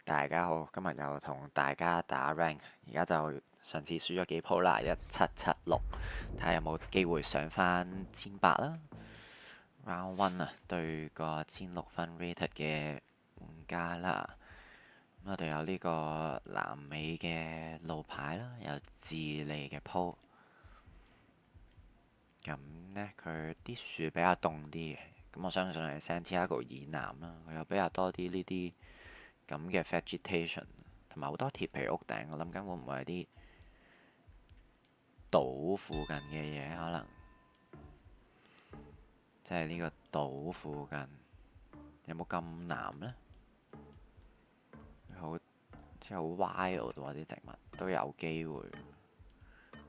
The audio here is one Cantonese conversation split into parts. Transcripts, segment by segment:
大家好，今日又同大家打 rank，而家就上次輸咗幾鋪啦，1776，睇下有冇機會上返1800啦。Round one 啊，對個1600 rated 嘅玩家啦。咁我哋有呢個南美嘅路牌啦，有智利嘅鋪。咁呢，佢啲樹比較凍啲嘅，咁我相信係 Santiago 以南啦，佢有比較多啲呢啲咁嘅 vegetation，同埋好多鐵皮屋頂。我諗緊會唔會係啲島附近嘅嘢，可能即係呢個島附近有冇咁南呢？好即係好 wild 喎，啲植物都有機會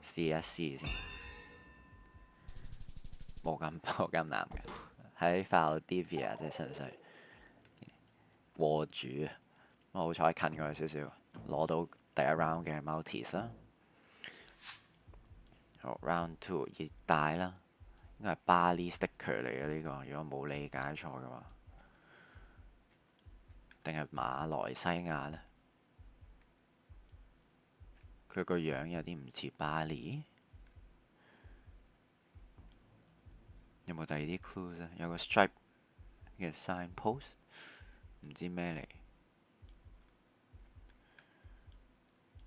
試一試先。冇咁南嘅，喺 Valdivia 即係純粹過主啊！我好彩近過去少少，攞到第一 round 嘅 multis 啦。好 round two 熱帶啦，應該係巴厘 sticker 嚟嘅呢個，如果冇理解錯嘅話，定係馬來西亞呢？佢個樣有啲唔似巴厘，有冇第二啲 clues 啊？有個 stripe 嘅 signpost，唔知咩嚟。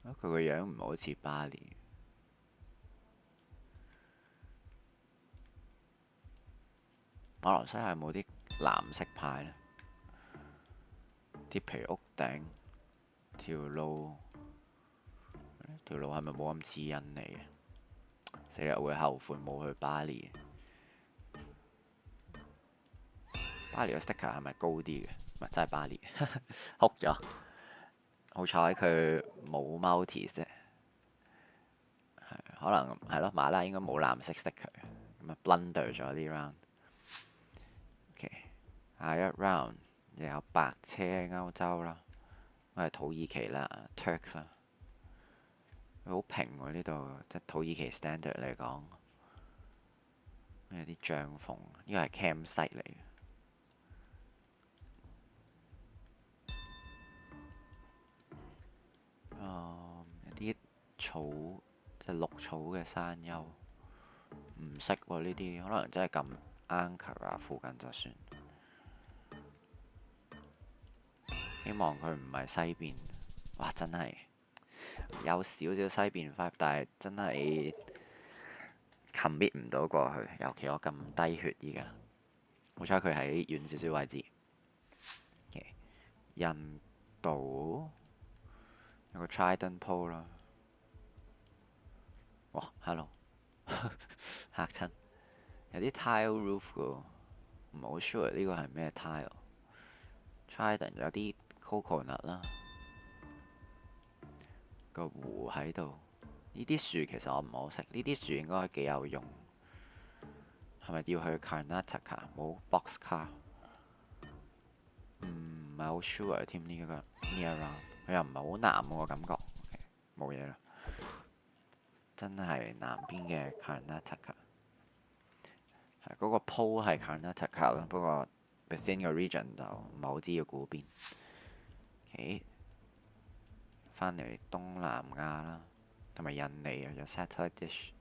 佢個樣唔係好似巴厘。馬來西亞有冇啲藍色牌呢？鐵皮屋頂條路係咪冇咁似印尼嘅？死啦！會後悔冇去巴厘。巴厘個 sticker 係咪高啲嘅？唔係真係巴厘，哭咗。好彩佢冇 multi 啫，可能係咯。馬拉應該冇藍色 sticker，咁啊 blunder 咗呢 round。OK，下一 round 又有白車歐洲啦，我係土耳其啦，Turk 啦。佢好平喎呢度，即係土耳其 standard 嚟講，有啲帳篷，呢個係 campsite 嚟嘅。有啲草，即係綠草嘅山丘，唔識喎呢啲，可能真係撳 Ankara 附近就算。希望佢唔係西邊，哇！真係有少少西邊 vibe，但係真係 commit 唔到過去，尤其我咁低血依家。好彩佢喺遠少少位置。印度有個 Trident Pole 啦，哇！Hello 嚇親，有啲 tile roof 嘅喎，唔係好 sure 呢個係咩 tile。Trident 有啲 coconut 啦，個湖喺度。呢啲樹其實我唔係好識，呢啲樹應該幾有用。係咪要去 Karnataka 冇 box car？唔係好 sure 添呢個 near round，佢又唔係好南喎感覺。冇嘢啦，真係南邊嘅 Karnataka。係嗰個 pole 係 Karnataka 啦，不過 within 個 region 就唔係好知要估邊。OK，翻嚟東南亞啦，同埋印尼啊，有 satellite dish。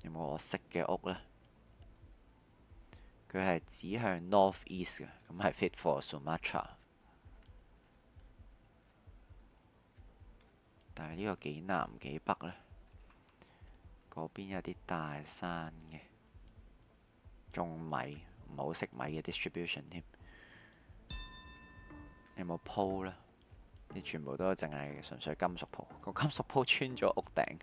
有冇我識嘅屋呢？佢係指向 north east 嘅，咁係 fit for Sumatra。但係呢個幾南幾北呢？嗰邊有啲大山嘅，種米唔好識米嘅 distribution 添。有冇鋪呢？啲全部都淨係純粹金屬鋪，個金屬鋪穿咗屋頂。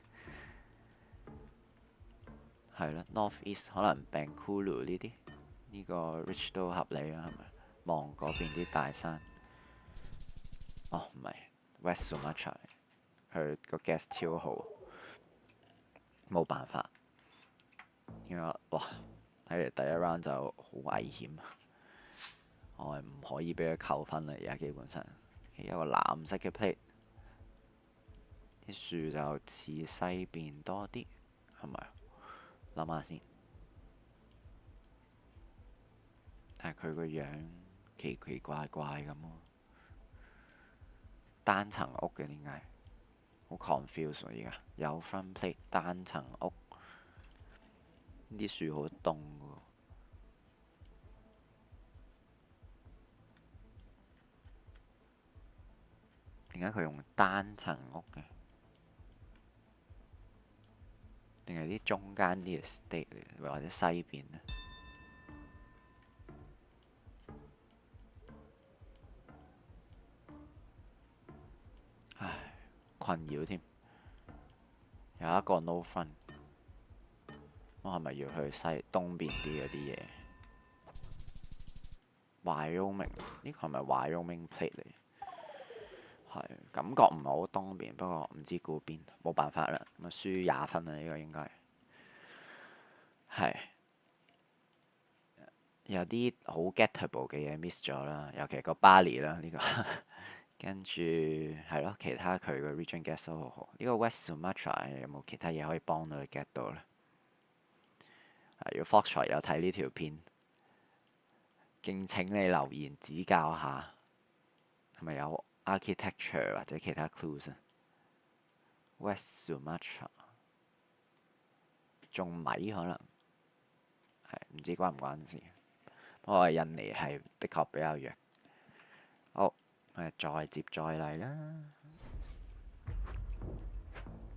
係咯，North East 可能 Bengkulu 呢啲，呢個 Rich 都合理啊，係咪？望嗰邊啲大山。哦，唔係 West Sumatra，佢個 gas 超好，冇辦法。因為哇，睇嚟第一 round 就好危險，我係唔可以俾佢扣分啦。而家基本上有個藍色嘅 plate，啲樹就似西邊多啲，係咪？諗下先，但係佢個樣奇奇怪怪咁喎。單層屋嘅點解？好 confuse 而家有 front plate 單層屋，啲樹好凍喎。點解佢用單層屋嘅？定係啲中間啲嘅 estate 嚟，或者西邊呢？唉，困擾添。有一個 no front，我係咪要去東邊啲嗰啲嘢？Wyoming 呢個係咪 Wyoming plate 嚟？係感覺唔係好東邊，不過唔知估邊，冇辦法啦。咁啊，輸20分啦，呢個應該係有啲好 gettable 嘅嘢 miss 咗啦，尤其個 Bali 啦呢個。跟住係咯，其他佢個 region get 都好好。呢個 West Sumatra 有冇其他嘢可以幫到佢 get 到呢？如果 Fox 有睇呢條片，敬請你留言指教下，係咪有 architecture 或者其他 clues 啊？West Sumatra 種米可能係唔知關唔關事。不過印尼係的確比較弱。好，再接再厲啦。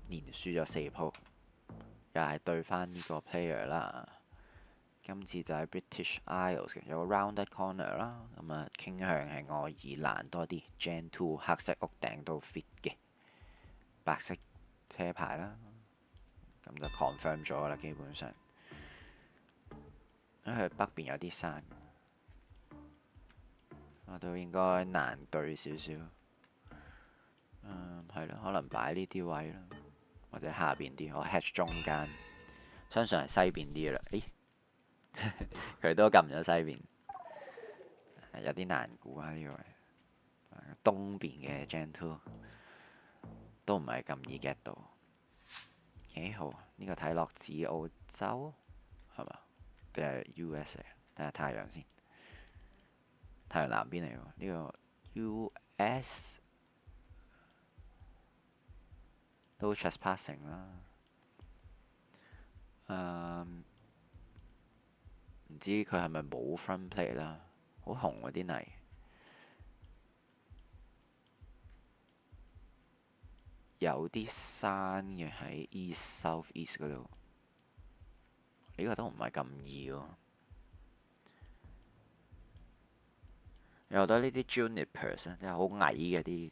連輸咗4鋪，又係對翻呢個 player 啦。今次就係 British Isles 嘅，有個 rounded corner 啦。咁啊，傾向係愛爾蘭多啲。Gen 2黑色屋頂都 fit 嘅，白色車牌啦。咁就 confirm 咗啦，基本上。因為北邊有啲山，我都應該難對少少。係咯，可能擺呢啲位啦，或者下邊啲，我 hatch 中間，相信係西邊啲啦。咦，佢都撳咗西邊，有啲難估啊呢個位。東邊嘅 Gen 2都唔係咁易 get 到。幾好，呢個睇落似澳洲係嘛？定係 US 嚟？睇下太陽先，太陽南邊嚟喎。呢個 US 都 trespassing 啦。唔知佢係咪冇 front plate 啦？好紅嗰啲泥，有啲山嘅喺 east south east 嗰度。呢個都唔係咁易喎。有好多呢啲 junipers 即係好矮嘅啲，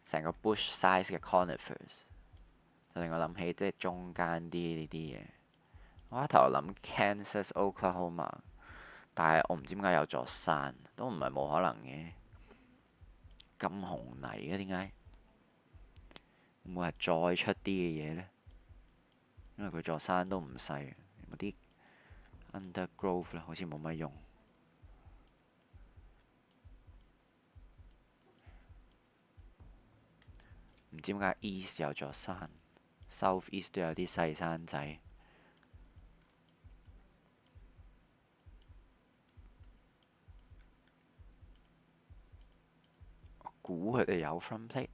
成個 bush size 嘅 conifers，就令我諗起即係中間啲呢啲嘢。我一頭諗 Kansas Oklahoma，但係我唔知點解有座山，都唔係冇可能嘅。咁紅泥嘅點解？會唔會係再出啲嘅嘢呢？因為佢座山都唔細，有冇啲 undergrowth 咧？好似冇乜用。唔知點解 east 有座山，south east 都有啲細山仔。我估佢哋有 front plate。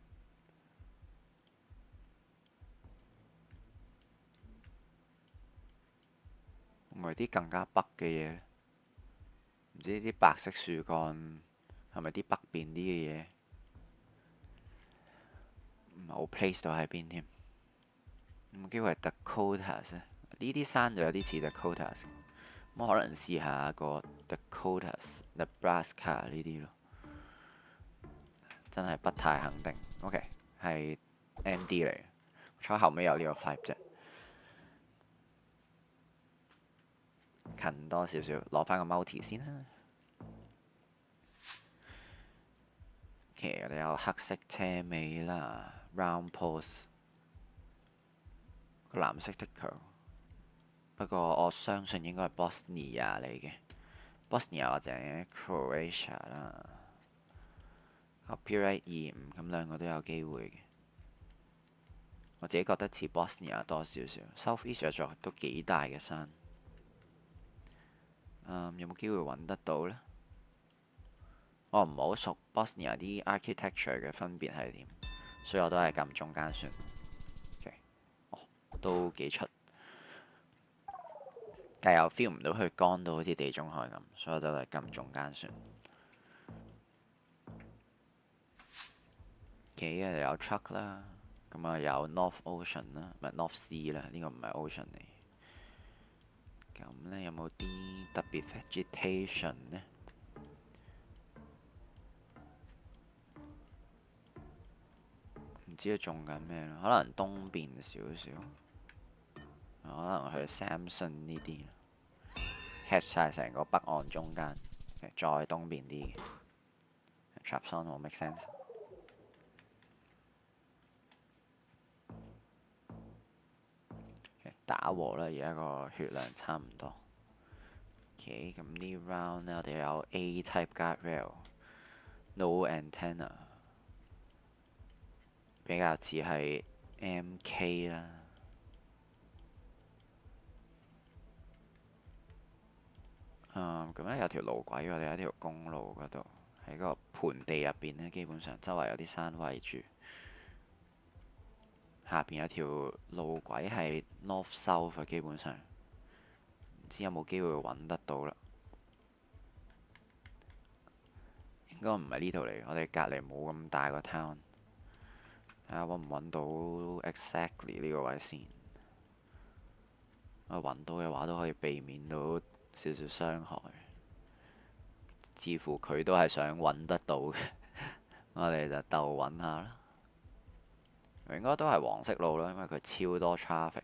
唔係啲更加北嘅嘢咧？唔知啲白色樹幹係咪啲北邊啲嘅嘢？唔係好 place 到喺邊添？有冇機會係 Dakotas 咧？呢啲山就有啲似 Dakotas，咁可能試下個 Dakotas、Nebraska 呢啲咯。真係不太肯定。OK，係 ND 嚟嘅，坐後尾有呢個 five 啫。近多少少，攞翻個 multi 先啦。其實我哋有黑色車尾啦 ，round post 個藍色的球。不過我相信應該係 Bosnia 嚟嘅，Bosnia 或者 Croatia 啦。Copyright 25，咁兩個都有機會嘅。我自己覺得似 Bosnia 多少少。South East 有座都幾大嘅山。有冇機會揾得到呢？我唔好熟 Bosnia 啲 architecture 嘅分別係點，所以我都係撳中間算。OK，哦，都幾出，但又 feel 唔到佢乾到好似地中海咁，所以我就係撳中間算。幾啊有 truck 啦，咁啊有 North Ocean 啦，唔係 North Sea 啦，呢個唔係 ocean 嚟。咁呢，有冇啲特別 vegetation 呢？唔知佢種緊咩咯，可能東邊少少，可能去 Samson 呢啲 head 晒成個北岸中間，再東邊啲 Trabzon 好 make sense。打和啦，而家個血量差唔多。OK，咁呢 round 呢，我哋有 A type guardrail，no antenna，比較似係 MK 啦。咁咧有條路軌，我哋喺條公路嗰度，喺個盆地入邊呢，基本上周圍有啲山圍住，下邊有條路軌係 north south 基本上唔知有冇機會揾得到啦。應該唔係呢度嚟，我哋隔離冇咁大個 town，睇下揾唔揾到 exactly 呢個位先。揾到嘅話都可以避免到少少傷害。似乎佢都係想揾得到嘅，我哋就鬥揾下啦。應該都係黃色路啦，因為佢超多 traffic，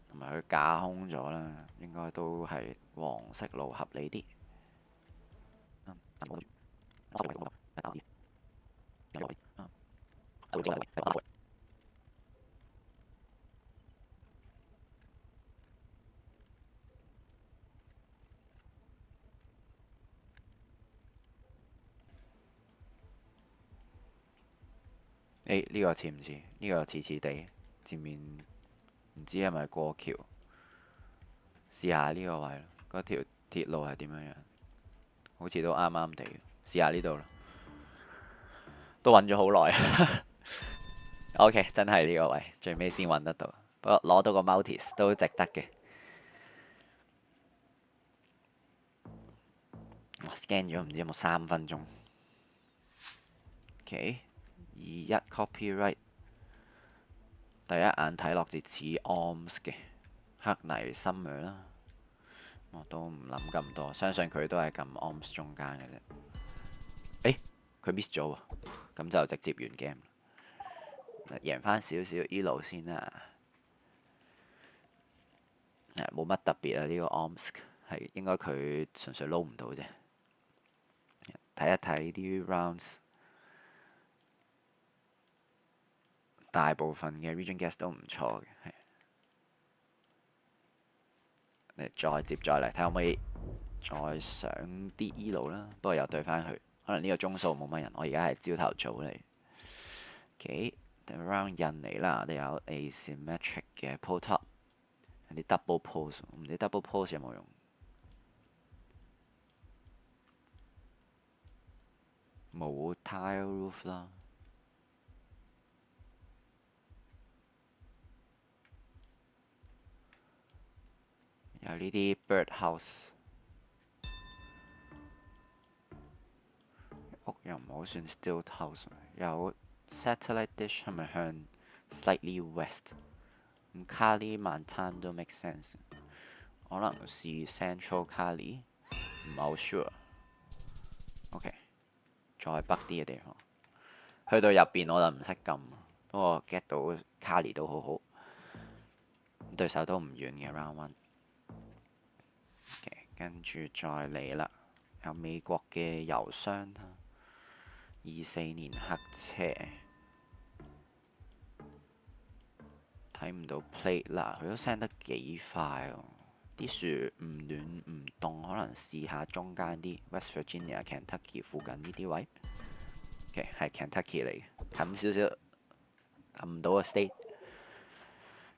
同埋佢架空咗啦，應該都係黃色路合理啲。呢個似唔似？呢個似似地，前面唔知係咪過橋？試下呢個位咯，嗰條鐵路係點樣樣？好似都啱啱地，試下呢度啦。都揾咗好耐。OK，真係呢個位，最尾先揾得到。不過攞到個 multis 都值得嘅。我 scan 咗唔知有冇3分鐘。OK，21 copyright，第一眼睇落似 OMS 嘅黑泥 summer 啦。我都唔諗咁多，相信佢都係撳 OMS 中間嘅啫。佢 miss 咗喎，咁就直接完 game。贏翻少少 elo 先啦。冇乜特別啊，呢個 OMS 係應該佢純粹撈唔到啫。睇一睇啲 rounds，大部分嘅 region guess 都唔錯嘅。你再接再嚟睇可唔可以再上啲 elo 啦，不過又對翻佢，可能呢個鐘數冇乜人。我而家係朝頭早嚟。OK，round 印尼啦，我哋有 asymmetric 嘅 pull top，有啲 double pose，唔知 double pose 有冇用？冇 tile roof 啦。有呢啲 bird house，屋又唔好算 stilt house，有 satellite dish 係咪向 slightly west？咁 Kali Mantan 都 make sense，可能是 Central Kali，唔係好 sure。OK，再北啲嘅地方，去到入邊我就唔識撳，不過 get 到 Kali 都好好，對手都唔遠嘅 round one。跟住再嚟啦，有美國嘅郵箱啦，24年黑車，睇唔到 plate 啦，佢都 send 得幾快喎。啲樹唔暖唔凍，可能試下中間啲 West Virginia、Kentucky 附近呢啲位。OK，係 Kentucky 嚟嘅，近少少，近唔到個 state。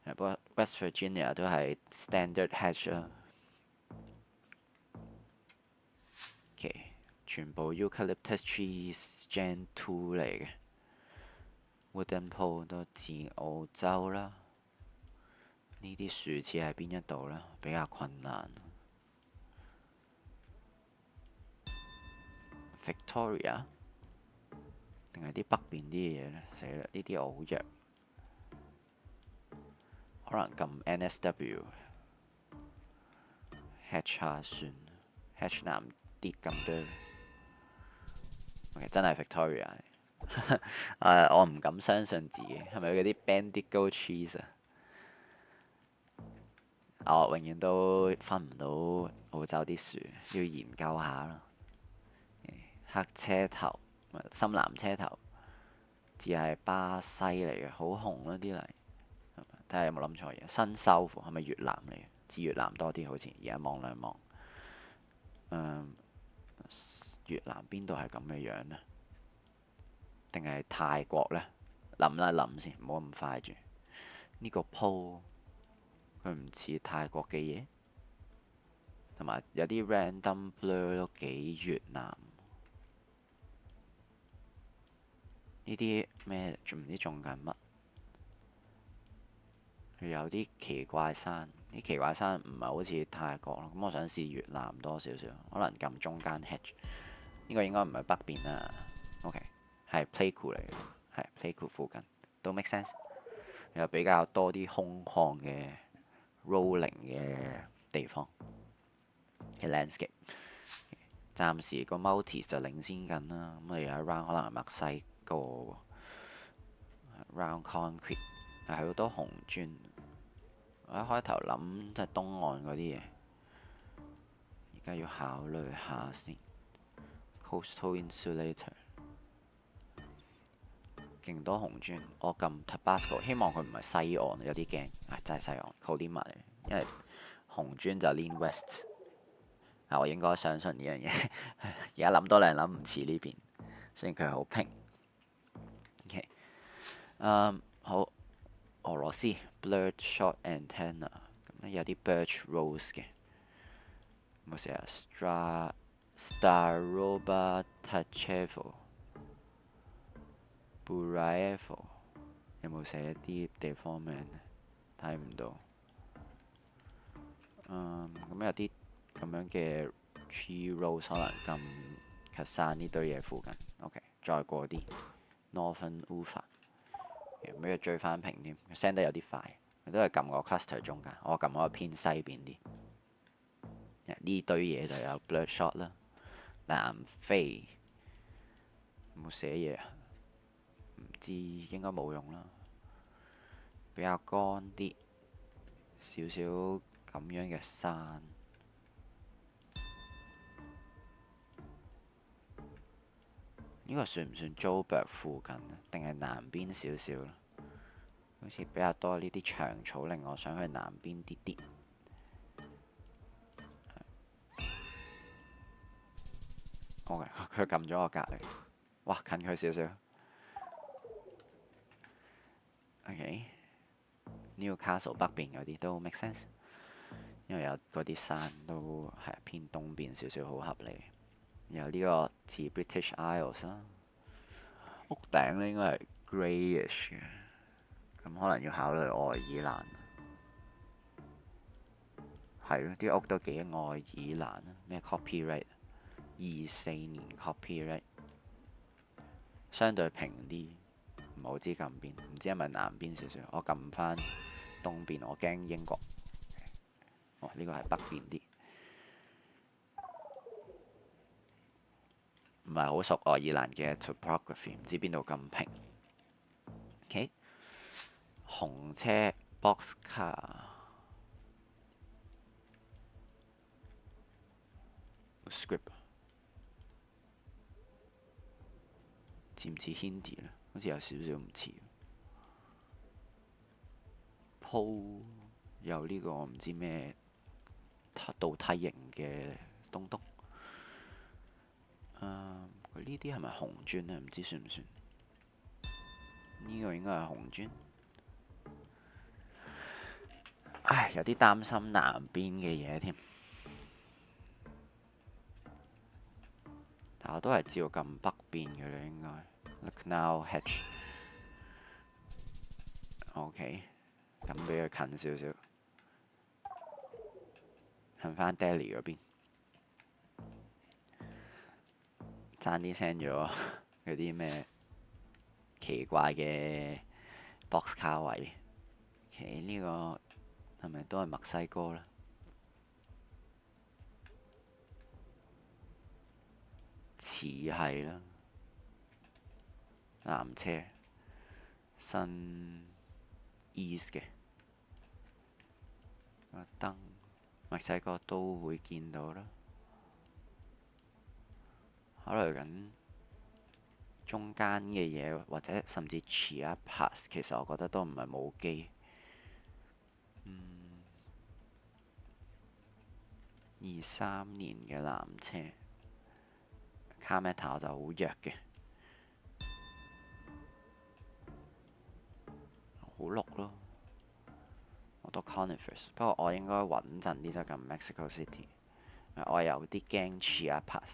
不過 West Virginia 都係 standard hatch 啦。OK，全部 Eucalyptus Trees Gen 2嚟嘅。Wooden Pole 都自澳洲啦。呢啲樹似喺邊一度呢？比較困難。Victoria 定係啲北邊啲嘅嘢呢？死啦！呢啲好弱，可能撳 NSW hatch 下算 hatch 難啲咁多。OK， 真係 Victoria 我唔敢相信自己，係咪嗰啲 Bendigo Trees 啊？我永遠都分唔到澳洲啲樹，要研究下咯。黑車頭，深藍車頭，似係巴西嚟嘅，好紅咯啲嚟。睇下有冇諗錯嘢。新修復係咪越南嚟嘅？似越南多啲好似。而家望兩望，越南邊度係咁嘅樣呢？定係泰國呢？諗啦諗先，唔好咁快住。呢個鋪佢唔似泰國嘅嘢，同埋有啲 random blur 都幾越南。呢啲咩仲唔知種緊乜？佢有啲奇怪山，啲奇怪山唔係好似泰國咯。咁我想試越南多少少，可能撳中間 hedge。呢個應該唔係北邊啦。OK， 係 Pleiku 嚟嘅，係 Pleiku 附近都 make sense。又比較多啲空曠嘅 rolling 嘅地方嘅 landscape。暫時個 multi 就領先緊啦。咁我哋有一 round 可能係墨西哥 round concrete 係好多紅磚。我一開頭諗即係東岸嗰啲嘢，而家要考慮下先。Coastal insulator 勁多紅磚，我撳 Tabasco， 希望佢唔係西岸，有啲驚。真係西岸 Colima 嚟，因為紅磚就 lean west。我應該相信呢樣嘢。而家諗多兩諗唔似呢邊，雖然佢好平。OK，好。俄羅斯 blurred short antenna， 咁有啲 birch rose 嘅。冇寫啊 Staroba Tachevo、Buraevo， 有冇寫啲地方名？睇唔到。咁有啲咁樣嘅 tree rose 可能咁 Kasan 呢堆嘢附近。OK， 再過啲 Northern Ufa。俾佢追翻平添，send 得有啲快，佢都係撳個 cluster 中間，我撳嗰個偏西邊啲。呢堆嘢就有 blurred shot 啦，南非冇寫嘢啊，唔知應該冇用啦，比較乾啲，少少咁樣嘅山。呢個算唔算 Joburg 附近啊？定係南邊少少咧？好似比較多呢啲長草，令我想去南邊啲啲。OK， 佢撳咗我隔離，哇，近佢少少。OK，Newcastle 北邊嗰啲都 make sense， 因為有嗰啲山都係偏東邊少少，好合理。有呢個似 British Isles 啦，屋頂咧應該係 greyish 嘅，咁可能要考慮愛爾蘭。係咯，啲屋都幾愛爾蘭啊！咩 copyright？ 24年 copyright， 相對平啲，唔好知撳邊，唔知係咪南邊少少。我撳翻東邊，我驚英國。呢個係北邊啲。唔係好熟愛爾蘭嘅 topography， 唔知邊度咁平。OK， 紅車 boxcar。script 似唔似 Hindi 咧？好似有少少唔似。鋪有呢個唔知咩倒梯形嘅東東。佢呢啲係咪紅磚咧？唔知算唔算？呢個應該係紅磚。唉，有啲擔心南邊嘅嘢添。睇但我都係知道咁北邊嘅啦，應該 Lucknow Hedge。OK，咁俾佢近少少，近翻 Delhi 嗰邊，爭啲 send 咗嗰啲咩奇怪嘅 box 卡位。OK，呢個係咪都係墨西哥咧？似係啦，纜車新 East 嘅個燈，墨西哥都會見到啦。考慮緊中間嘅嘢，或者甚至 Chiapas，其實我覺得都唔係冇機。23年嘅纜車 Carmeta 就好弱嘅，好綠咯。我讀 Conifers，不過我應該穩陣啲就撳 Mexico City。我有啲驚 Chiapas。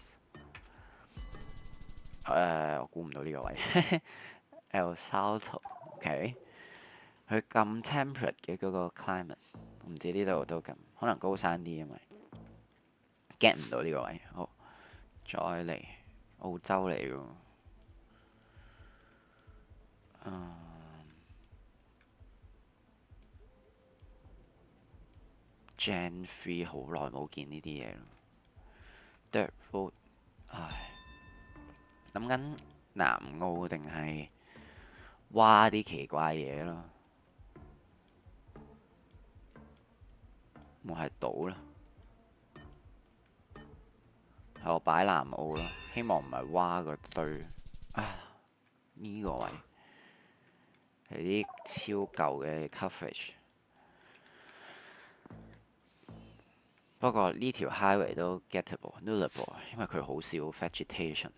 我估唔到呢個位。El Salto，OK，佢咁 temperate 嘅嗰個 climate，唔知呢度都咁，可能高山啲，因為 get 唔到呢個位。好，再嚟澳洲嚟㗎。Gen 3好耐冇見呢啲嘢咯。Dirt Road，唉，諗緊南澳定係挖啲奇怪嘢咯。冇係島啦，係我擺南澳啦，希望唔係挖嗰堆。啊，呢個位係啲超舊嘅 coverage。不過呢條 highway 都 gettable，nullable，因為佢好少 vegetation。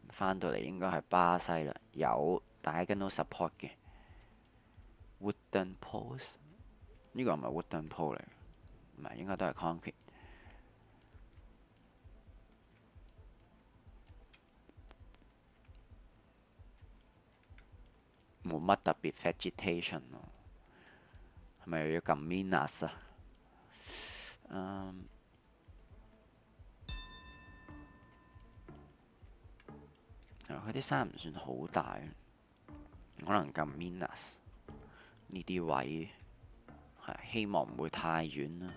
翻到嚟應該係巴西啦，有 diagonal support 嘅 wooden post。呢個唔係 wooden pole 嚟，唔係，應該都係 concrete。冇乜特別 vegetation 咯，係咪又要撳 Minas 啊？佢啲山唔算好大，可能撳 Minas 呢啲位，係希望唔會太遠啦。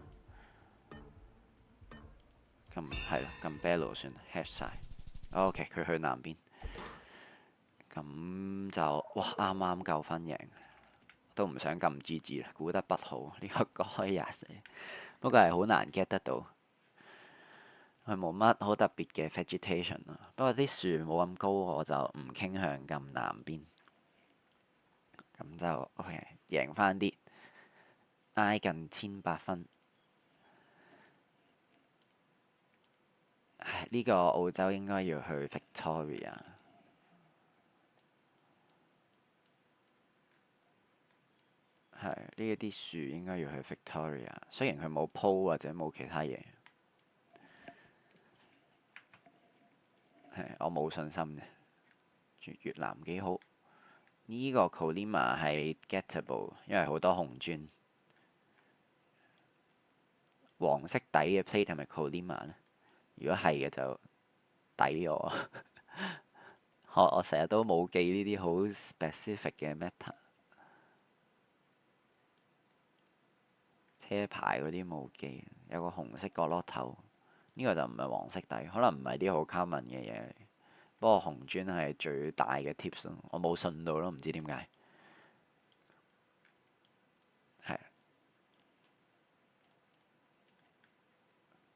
撳係啦，撳 Bello 算 hash 晒。OK，佢去南邊，咁就哇啱啱夠分贏，都唔想撳 GG 啦，估得不好呢個該廿死，不過係好難 get 得到。佢冇乜好特別嘅 vegetation 咯，不過啲樹冇咁高，我就唔傾向撳南邊。咁就 OK，贏翻啲，挨近1800分。呢個澳洲應該要去 Victoria。係呢一啲樹應該要去 Victoria，雖然佢冇鋪或者冇其他嘢。我冇信心嘅。越南幾好，呢個 Colima 係 gettable，因為好多紅磚。黃色底嘅 plate 係咪 Colima 呢？如果係嘅就抵我。我成日都冇記呢啲好 specific 嘅 meta。車牌嗰啲冇記，有個紅色角落頭，呢個就唔係黃色底，可能唔係啲好 common 嘅嘢。不過紅磚係最大嘅 tips，我冇信到咯，唔知點解。係。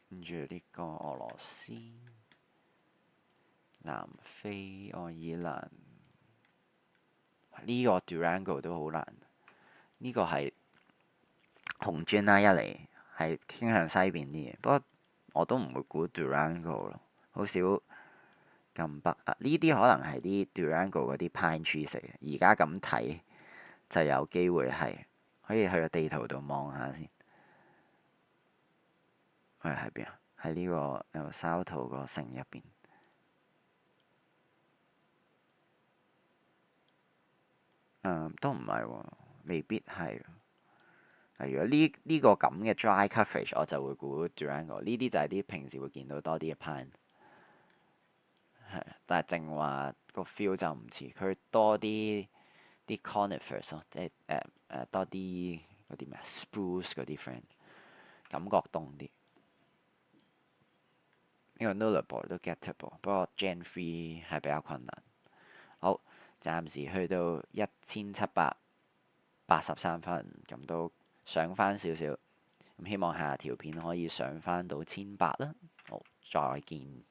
跟住呢個俄羅斯、南非、愛爾蘭，呢個 Durango 都好難。呢個係紅磚啦，一嚟係傾向西邊啲嘢，不過我都唔會估 Durango 咯，好少咁北啊。呢啲可能係啲 Durango 嗰啲 pine trees 嚟嘅，而家咁睇就有機會係可以去個地圖度望下先。佢喺邊啊？喺呢個El Salto個城入邊。都唔係喎，未必係。如果呢個咁嘅 dry coverage，我就會估 Durango。呢啲就係啲平時會見到多啲嘅 pine。係，但係淨話個 feel 就唔似，佢多啲 conifers 咯，即係多啲嗰啲咩 spruce 嗰啲 friend，感覺凍啲。呢個 nullable 都 gettable，不過 Gen 3係比較困難。好，暫時去到1783分，咁都上翻少少。咁希望下條片可以上翻到1800啦。好，再見。